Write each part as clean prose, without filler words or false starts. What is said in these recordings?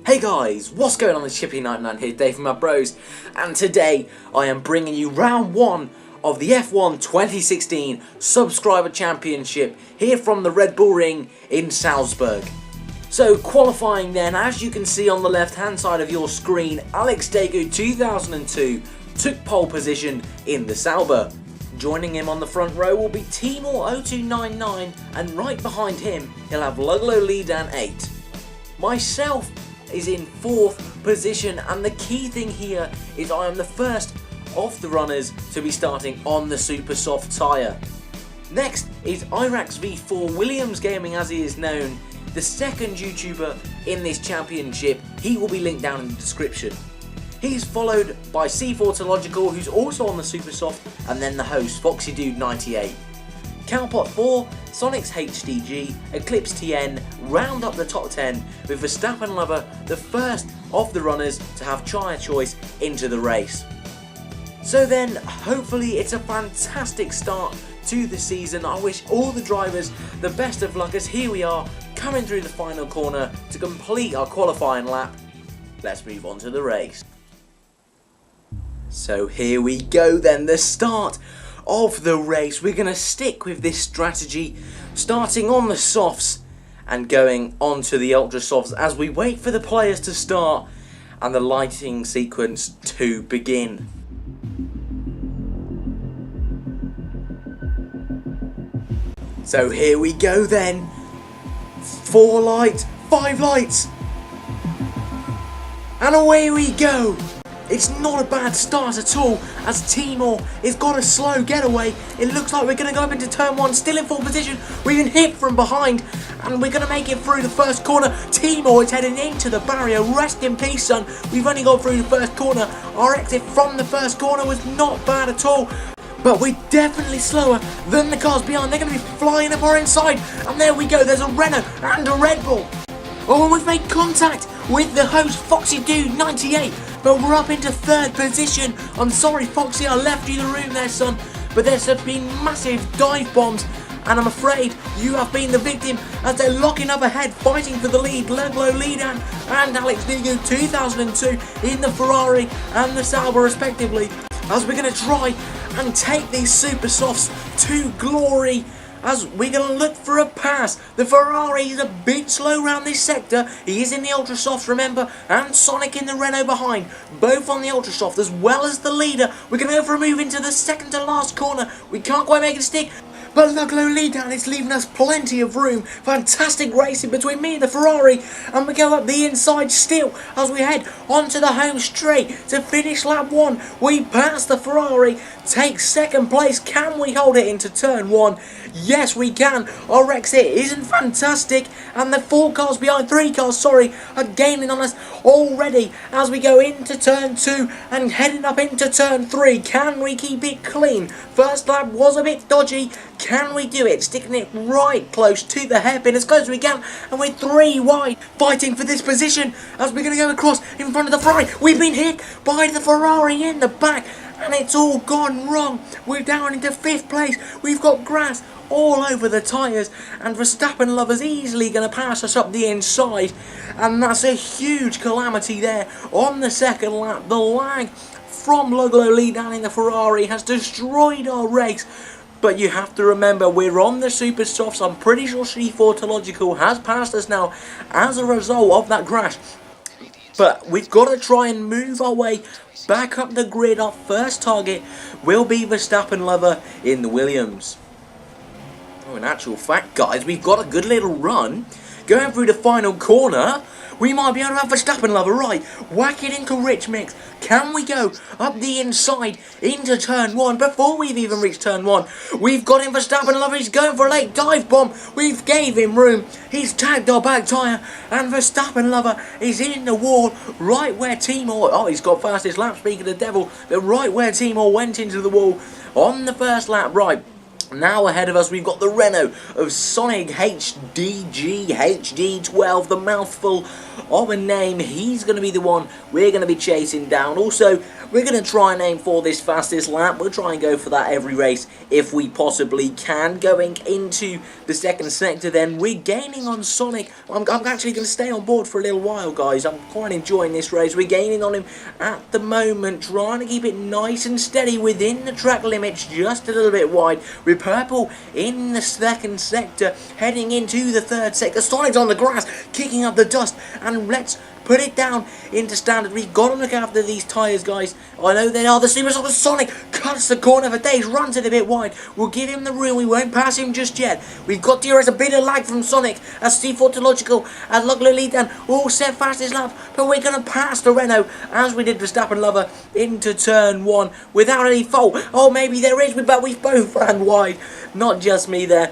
Hey guys, what's going on? It's Chippyking99 here, Dave from my bros, and today I am bringing you round 1 of the F1 2016 Subscriber Championship here from the Red Bull Ring in Salzburg. So qualifying then, as you can see on the left hand side of your screen, Foxydude98 took pole position in the Sauber. Joining him on the front row will be Chippyking99, and right behind him he'll have Foxydude98. Myself is in 4th position, and the key thing here is I am the first of the runners to be starting on the super soft tyre. Next is Irax V4 Williams Gaming, as he is known, the second YouTuber in this championship. He will be linked down in the description. He's followed by C4Tological, who's also on the super soft, and then the host Foxydude98. Cowpot 4, Sonic's HDG, Eclipse TN round up the top 10, with Verstappen Lover the first of the runners to have tyre choice into the race. So then, hopefully it's a fantastic start to the season. I wish all the drivers the best of luck, as here we are coming through the final corner to complete our qualifying lap. Let's move on to the race. So here we go then, the start of the race. We're going to stick with this strategy, starting on the softs and going on to the ultra softs as we wait for the players to start and the lighting sequence to begin. So here we go then, 4 lights, 5 lights, and away we go. It's not a bad start at all, as Timor has got a slow getaway. It looks like we're going to go up into turn 1, still in 4th position. We've been hit from behind, and we're going to make it through the first corner. Timor is heading into the barrier. Rest in peace, son. We've only got through the first corner. Our exit from the first corner was not bad at all, but we're definitely slower than the cars behind. They're going to be flying up our inside, and there we go. There's a Renault and a Red Bull. Oh, and we've made contact with the host Foxydude98. But we're up into 3rd position. I'm sorry, Foxy, I left you the room there, son. But there's been massive dive bombs, and I'm afraid you have been the victim, as they're locking up ahead, fighting for the lead. Foxydude98 and Foxydude98 in the Ferrari and the Sauber, respectively, as we're going to try and take these super softs to glory, as we're going to look for a pass. The Ferrari is a bit slow around this sector. He is in the ultra soft, remember, and Sonic in the Renault behind, both on the ultra soft, as well as the leader. We're going to go for a move into the second to last corner. We can't quite make it stick, but Foxydude98 is leaving us plenty of room. Fantastic racing between me and the Ferrari, and we go up the inside still as we head onto the home straight to finish lap 1. We pass the Ferrari, take 2nd place. Can we hold it into turn 1? Yes, we can. Our exit isn't fantastic, and the 3 cars, are gaining on us already as we go into turn 2 and heading up into turn 3. Can we keep it clean? First lap was a bit dodgy. Can we do it? Sticking it right close to the hairpin, as close as we can, and we're 3 wide, fighting for this position as we're going to go across in front of the Ferrari. We've been hit by the Ferrari in the back, and it's all gone wrong. We're down into 5th place. We've got grass all over the tyres, and Verstappen Lover's easily going to pass us up the inside, and that's a huge calamity there on the 2nd lap. The lag from Foxydude98 in the Ferrari has destroyed our race. But you have to remember, we're on the super softs. I'm pretty sure C4Tological has passed us now as a result of that crash. But we've got to try and move our way back up the grid. Our first target will be Verstappen Lover in the Williams. Oh, in actual fact, guys, we've got a good little run. Going through the final corner, we might be able to have Verstappen Lover, right? Whack it into Rich Mix. Can we go up the inside into turn 1 before we've even reached turn 1? We've got him, Verstappen Lover. He's going for a late dive bomb. We've gave him room. He's tagged our back tyre, and Verstappen Lover is in the wall right where Timor... Oh, he's got fastest lap, speaking of the devil. But right where Timor went into the wall on the first lap, right. Now ahead of us we've got the Renault of Sonic HD12, the mouthful of a name. He's going to be the one we're going to be chasing down. Also, we're going to try and aim for this fastest lap. We'll try and go for that every race if we possibly can. Going into the second sector then, we're gaining on Sonic. I'm actually going to stay on board for a little while, guys. I'm quite enjoying this race. We're gaining on him at the moment, trying to keep it nice and steady within the track limits, just a little bit wide. We're purple in the second sector, heading into the third sector. Sonic's on the grass, kicking up the dust, and let's put it down into standard. We've got to look after these tyres, guys. I know they are the supersonic. Sonic cuts the corner for days, runs it a bit wide. We'll give him the room. We won't pass him just yet. We've got to erase a bit of lag from Sonic as C4 and Luglo lead down. All set fastest lap, but we're going to pass the Renault as we did Verstappen Lover into turn 1 without any fault. Oh, maybe there is, but we both ran wide. Not just me there.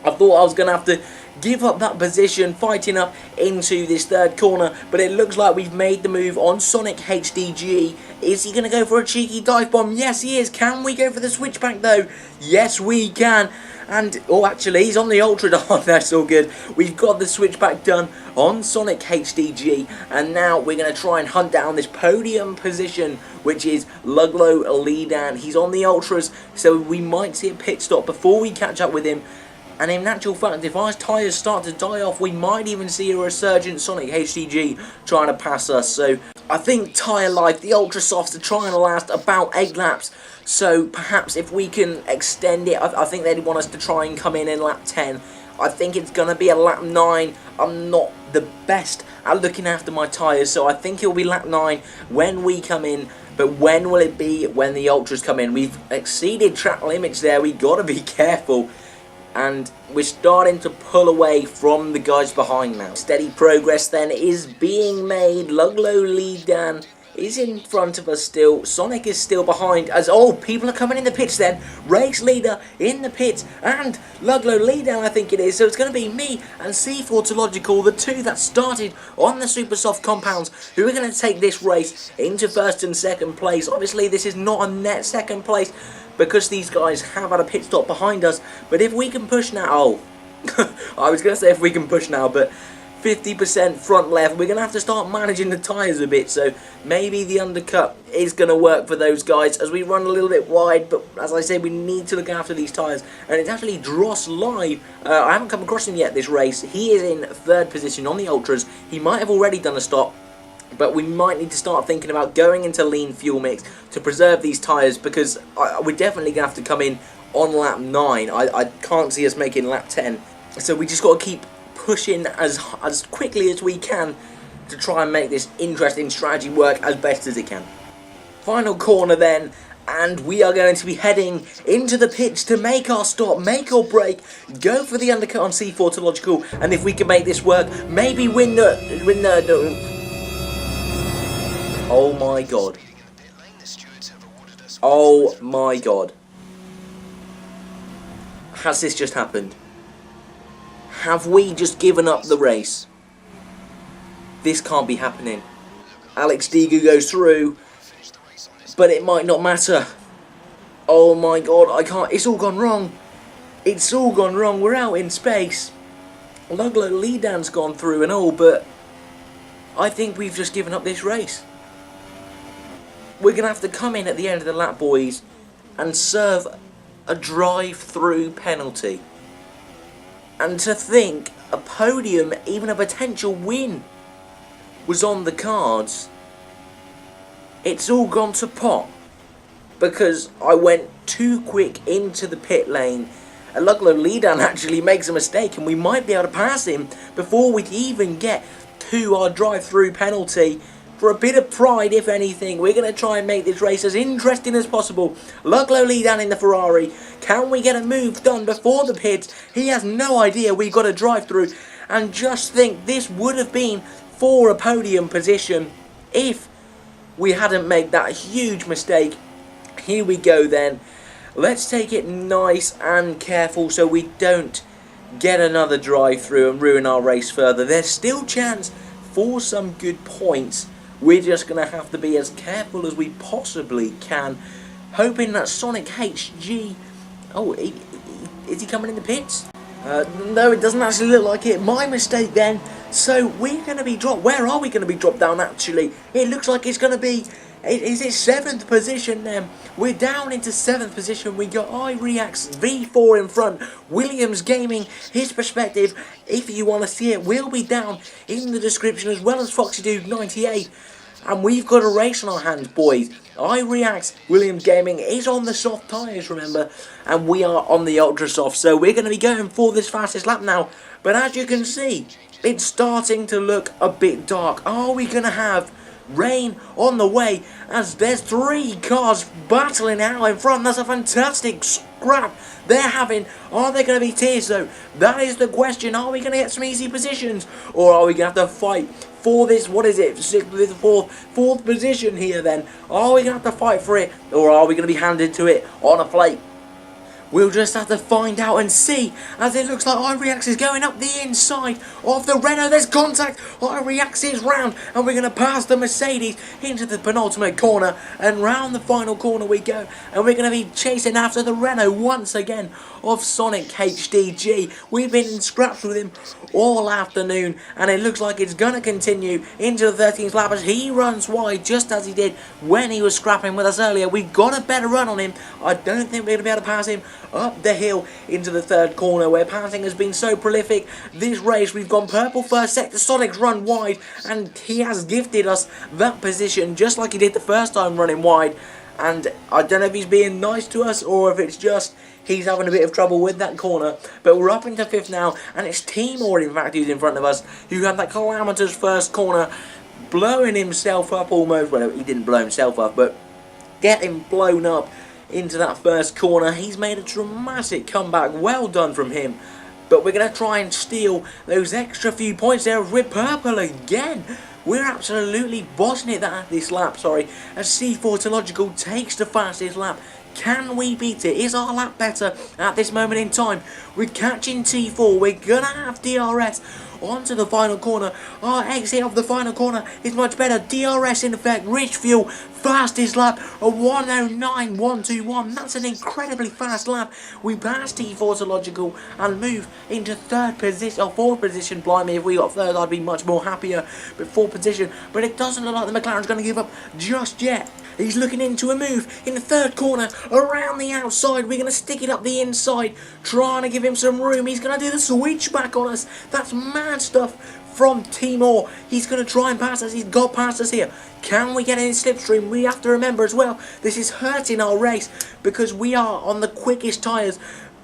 I thought I was going to have to give up that position, fighting up into this third corner, but it looks like we've made the move on Sonic HDG. Is he going to go for a cheeky dive bomb? Yes, he is. Can we go for the switchback, though? Yes, we can. And, oh, actually, he's on the Ultra. Oh, that's all good. We've got the switchback done on Sonic HDG, and now we're going to try and hunt down this podium position, which is Luglo Leadan. He's on the Ultras, so we might see a pit stop before we catch up with him. And in actual fact, if our tyres start to die off, we might even see a resurgent Sonic HDG trying to pass us. So I think tyre life, the Ultra Softs are trying to last about 8 laps. So perhaps if we can extend it, I think they'd want us to try and come in lap 10. I think it's going to be a lap 9. I'm not the best at looking after my tyres, so I think it'll be lap 9 when we come in. But when will it be when the Ultras come in? We've exceeded track limits there. We've got to be careful. And we're starting to pull away from the guys behind now. Steady progress then is being made. Luglo Leadan is in front of us still. Sonic is still behind as, oh, people are coming in the pits then. Race leader in the pits and Luglo Leadan, I think it is. So it's going to be me and C4, the two that started on the Super Soft compounds, who are going to take this race into first and second place. Obviously, this is not a net second place, because these guys have had a pit stop behind us. But if we can push now, oh, I was going to say if we can push now, but 50% front left, we're going to have to start managing the tyres a bit. So maybe the undercut is going to work for those guys as we run a little bit wide. But as I said, we need to look after these tyres. And it's actually Dross Live. I haven't come across him yet this race. He is in third position on the Ultras. He might have already done a stop, but we might need to start thinking about going into lean fuel mix to preserve these tyres, because we're definitely going to have to come in on lap 9. I can't see us making lap 10. So we just got to keep pushing as quickly as we can to try and make this interesting strategy work as best as it can. Final corner then, and we are going to be heading into the pits to make our stop, make or break, go for the undercut on C4, and if we can make this work, maybe win the oh my god. Oh my god. Has this just happened? Have we just given up the race? This can't be happening. Alex Digu goes through, but it might not matter. Oh my god, I can't. It's all gone wrong. It's all gone wrong. We're out in space. Luglo Leadan's gone through and all, but I think we've just given up this race. We're going to have to come in at the end of the lap, boys, and serve a drive-through penalty. And to think a podium, even a potential win, was on the cards, it's all gone to pot. Because I went too quick into the pit lane. And Luglo Leadan actually makes a mistake, and we might be able to pass him before we even get to our drive-through penalty. For a bit of pride, if anything, we're going to try and make this race as interesting as possible. Luglo Leadan in the Ferrari. Can we get a move done before the pits? He has no idea we've got a drive-through. And just think, this would have been for a podium position if we hadn't made that huge mistake. Here we go then. Let's take it nice and careful so we don't get another drive-through and ruin our race further. There's still chance for some good points. We're just going to have to be as careful as we possibly can, hoping that Sonic HG, oh, Is he coming in the pits? No, it doesn't actually look like it. My mistake then. So we're going to be dropped. Where are we going to be dropped down actually? It looks like it's going to be... Is it 7th position then? We're down into 7th position. We got iReact's V4 in front. Williams Gaming, his perspective, if you want to see it, will be down in the description, as well as Foxydude98. And we've got a race on our hands, boys. iReact's Williams Gaming is on the soft tyres, remember, and we are on the ultra soft. So we're going to be going for this fastest lap now. But as you can see, it's starting to look a bit dark. Are we going to have rain on the way, as there's 3 cars battling out in front? That's a fantastic scrap they're having. Are there going to be tears though? That is the question. Are we going to get some easy positions, or are we going to have to fight for this, what is it, fourth position here then? Are we going to have to fight for it, or are we going to be handed to it on a plate? We'll just have to find out and see, as it looks like iReacts is going up the inside of the Renault. There's contact. iReacts is round, and we're going to pass the Mercedes into the penultimate corner, and round the final corner we go, and we're going to be chasing after the Renault once again of Sonic HDG. We've been in scraps with him all afternoon, and it looks like it's going to continue into the 13th lap as he runs wide, just as he did when he was scrapping with us earlier. We've got a better run on him. I don't think we're going to be able to pass him up the hill into the 3rd corner, where passing has been so prolific this race. We've gone purple first sector, Sonic's run wide, and he has gifted us that position just like he did the first time running wide. And I don't know if he's being nice to us, or if it's just he's having a bit of trouble with that corner. But we're up into 5th now, and it's Timor in fact who's in front of us, who had that calamitous first corner, blowing himself up almost. Well, he didn't blow himself up, but getting blown up into that first corner. He's made a dramatic comeback. Well done from him. But we're going to try and steal those extra few points there with purple again. We're absolutely bossing it this lap, sorry, as C4 takes the fastest lap. Can we beat it? Is our lap better at this moment in time? We're catching T4. We're going to have DRS onto the final corner. Our exit of the final corner is much better. DRS in effect. Rich fuel. Fastest lap. A 109.121. That's an incredibly fast lap. We pass T4 and move into 3rd position, or 4th position. Blimey, if we got 3rd, I'd be much more happier. But 4th position. But it doesn't look like the McLaren's going to give up just yet. He's looking into a move in the 3rd corner, around the outside. We're going to stick it up the inside, trying to give him some room. He's going to do the switchback on us. That's mad stuff from Timor. He's going to try and pass us. He's got past us here. Can we get in his slipstream? We have to remember as well, this is hurting our race, because we are on the quickest tyres,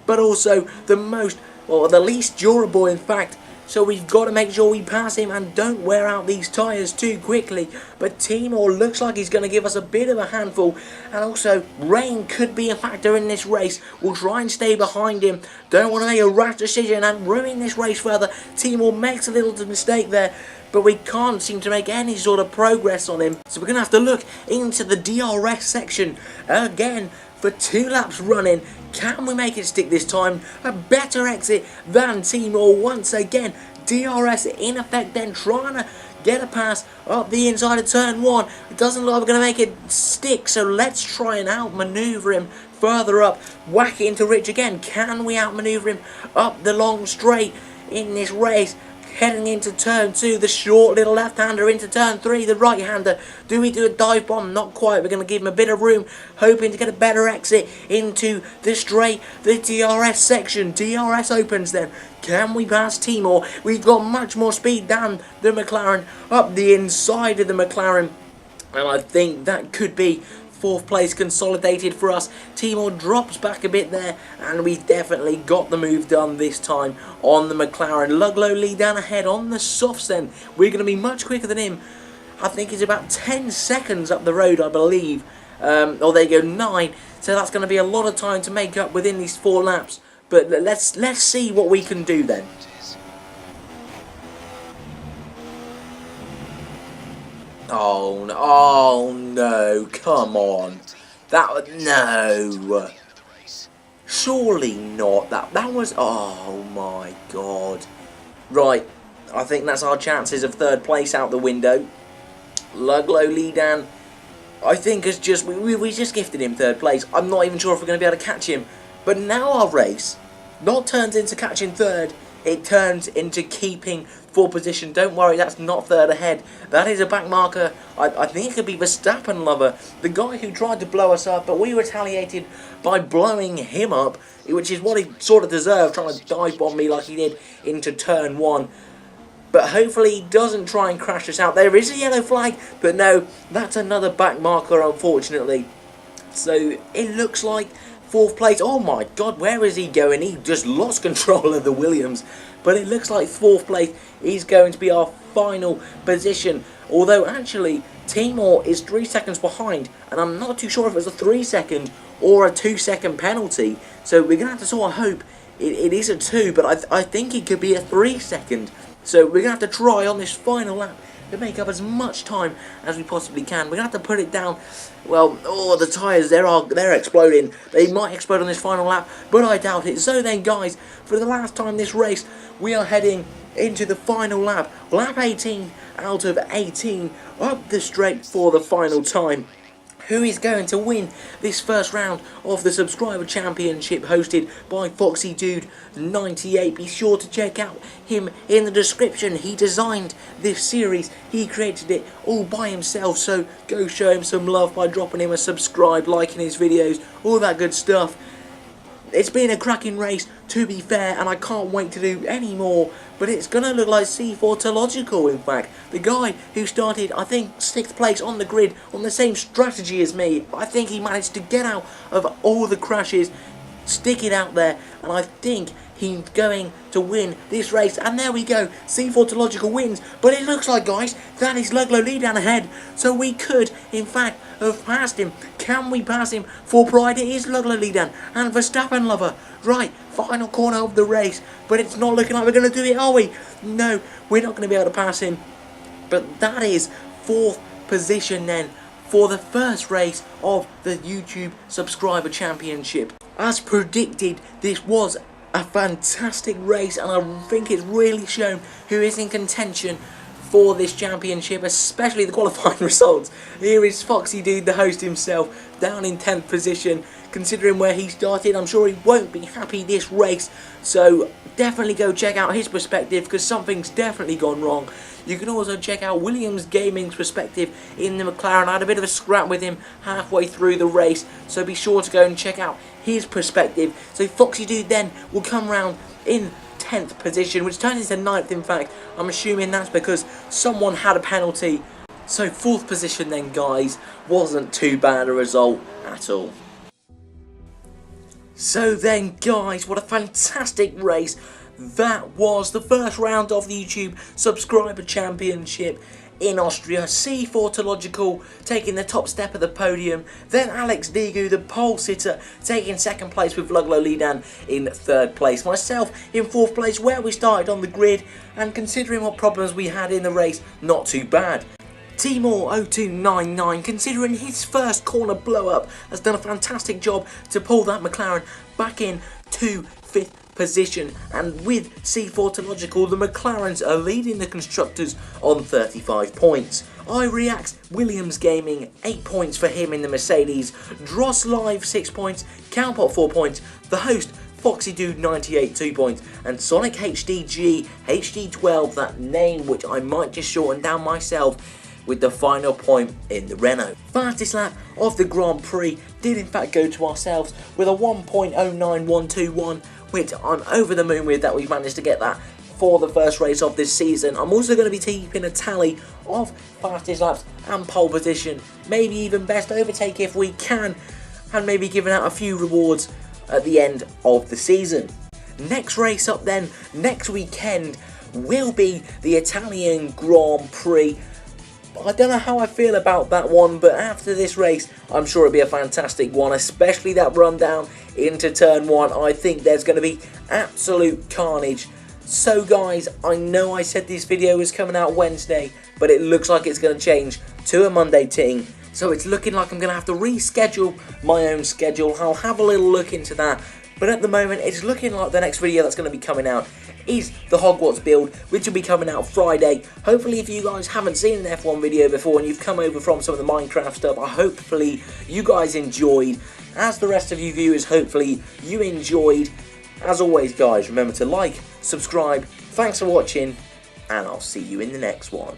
but also the least durable in fact. So we've got to make sure we pass him and don't wear out these tyres too quickly. But Timor looks like he's going to give us a bit of a handful. And also, rain could be a factor in this race. We'll try and stay behind him. Don't want to make a rash decision and ruin this race further. Timor makes a little mistake there, but we can't seem to make any sort of progress on him. So we're going to have to look into the DRS section again for 2 laps running. Can we make it stick this time? A better exit than Timor once again. DRS in effect then, trying to get a pass up the inside of turn 1. It doesn't look like we're going to make it stick, so let's try and outmaneuver him further up. Whack it into Rich again. Can we outmaneuver him up the long straight in this race? Heading into turn 2, the short little left-hander into turn 3, the right-hander. Do we do a dive bomb? Not quite. We're going to give him a bit of room, hoping to get a better exit into the straight, the DRS section. DRS opens then. Can we pass Timor? We've got much more speed than the McLaren, up the inside of the McLaren. And I think that could be 4th place consolidated for us. Timor drops back a bit there, and we've definitely got the move done this time on the McLaren. Luglow lead down ahead on the softs then. We're going to be much quicker than him. I think it's about 10 seconds up the road, I believe. Or there you go, 9. So that's going to be a lot of time to make up within these 4 laps. But let's see what we can do then. Oh no, come on. No. Surely not. That was, oh my god. Right, I think that's our chances of 3rd place out the window. Luglow Lidan, I think has we just gifted him 3rd place. I'm not even sure if we're going to be able to catch him. But now our race not turns into catching third, it turns into keeping 4th position. Don't worry, that's not third ahead. That is a back marker. I think it could be Verstappen lover, the guy who tried to blow us up, but we retaliated by blowing him up, which is what he sort of deserved, trying to dive bomb me like he did into turn 1. But hopefully he doesn't try and crash us out. There is a yellow flag, but no, that's another back marker, unfortunately. So it looks like 4th place. Oh my god, where is he going? He just lost control of the Williams. But it looks like 4th place is going to be our final position. Although actually, Timor is 3 seconds behind. And I'm not too sure if it's a 3 second or a 2 second penalty. So we're going to have to sort of hope it is a 2. But I think it could be a 3 second. So we're going to have to try on this final lap to make up as much time as we possibly can. We're going to have to put it down. Well, oh, the tyres, they're exploding. They might explode on this final lap, but I doubt it. So then, guys, for the last time this race, we are heading into the final lap. Lap 18 out of 18, up the straight for the final time. Who is going to win this first round of the Subscriber Championship hosted by Foxydude98? Be sure to check out him in the description. He designed this series. He created it all by himself. So go show him some love by dropping him a subscribe, liking his videos, all that good stuff. It's been a cracking race, to be fair, and I can't wait to do any more. But it's going to look like C4Tological, in fact. The guy who started, I think, 6th place on the grid on the same strategy as me. I think he managed to get out of all the crashes, stick it out there, and I think he's going to win this race. And there we go, C4Tological wins. But it looks like, guys, that is Luglo Lee down ahead. So we could, in fact, have passed him. Can we pass him for pride? It is Luglo Lee down and Verstappen lover. Right, final corner of the race. But it's not looking like we're going to do it, are we? No, we're not going to be able to pass him. But that is 4th position then for the first race of the YouTube Subscriber Championship. As predicted, this was a fantastic race, and I think it's really shown who is in contention for this championship, especially the qualifying results. Here is Foxy Dude, the host himself, down in 10th position. Considering where he started, I'm sure he won't be happy this race. So definitely go check out his perspective, because something's definitely gone wrong. You can also check out Williams Gaming's perspective in the McLaren. I had a bit of a scrap with him halfway through the race, so be sure to go and check out his perspective. So Foxy Dude then will come round in 10th position, which turns into 9th in fact. I'm assuming that's because someone had a penalty. So 4th position then, guys, wasn't too bad a result at all. So then, guys, what a fantastic race that was. The first round of the YouTube Subscriber Championship in Austria. C4Tological taking the top step of the podium. Then Alex Digu, the pole sitter, taking 2nd place with Luglo Lidan in 3rd place. Myself in 4th place, where we started on the grid. And considering what problems we had in the race, not too bad. Chippyking99, considering his first corner blow-up, has done a fantastic job to pull that McLaren back in to 5th position. And with C4Tological, the McLarens are leading the constructors on 35 points. iReact's Williams Gaming, 8 points for him in the Mercedes. Dross Live, 6 points. Cowpot, 4 points. The host, Foxydude98, 2 points, and Sonic HDG, HD12, that name which I might just shorten down myself, with the final point in the Renault. Fastest lap of the Grand Prix did in fact go to ourselves with a 1.09121, which I'm over the moon with that we've managed to get that for the first race of this season. I'm also going to be keeping a tally of fastest laps and pole position, maybe even best overtake if we can, and maybe giving out a few rewards at the end of the season. Next race up then, next weekend, will be the Italian Grand Prix. I don't know how I feel about that one, but after this race, I'm sure it'll be a fantastic one, especially that run down into turn 1. I think there's going to be absolute carnage. So guys, I know I said this video was coming out Wednesday, but it looks like it's going to change to a Monday ting. So it's looking like I'm going to have to reschedule my own schedule. I'll have a little look into that. But at the moment, it's looking like the next video that's going to be coming out is the Hogwarts build, which will be coming out Friday. Hopefully, if you guys haven't seen an F1 video before and you've come over from some of the Minecraft stuff, hopefully you guys enjoyed. As the rest of you viewers, hopefully you enjoyed. As always, guys, remember to like, subscribe, thanks for watching, and I'll see you in the next one.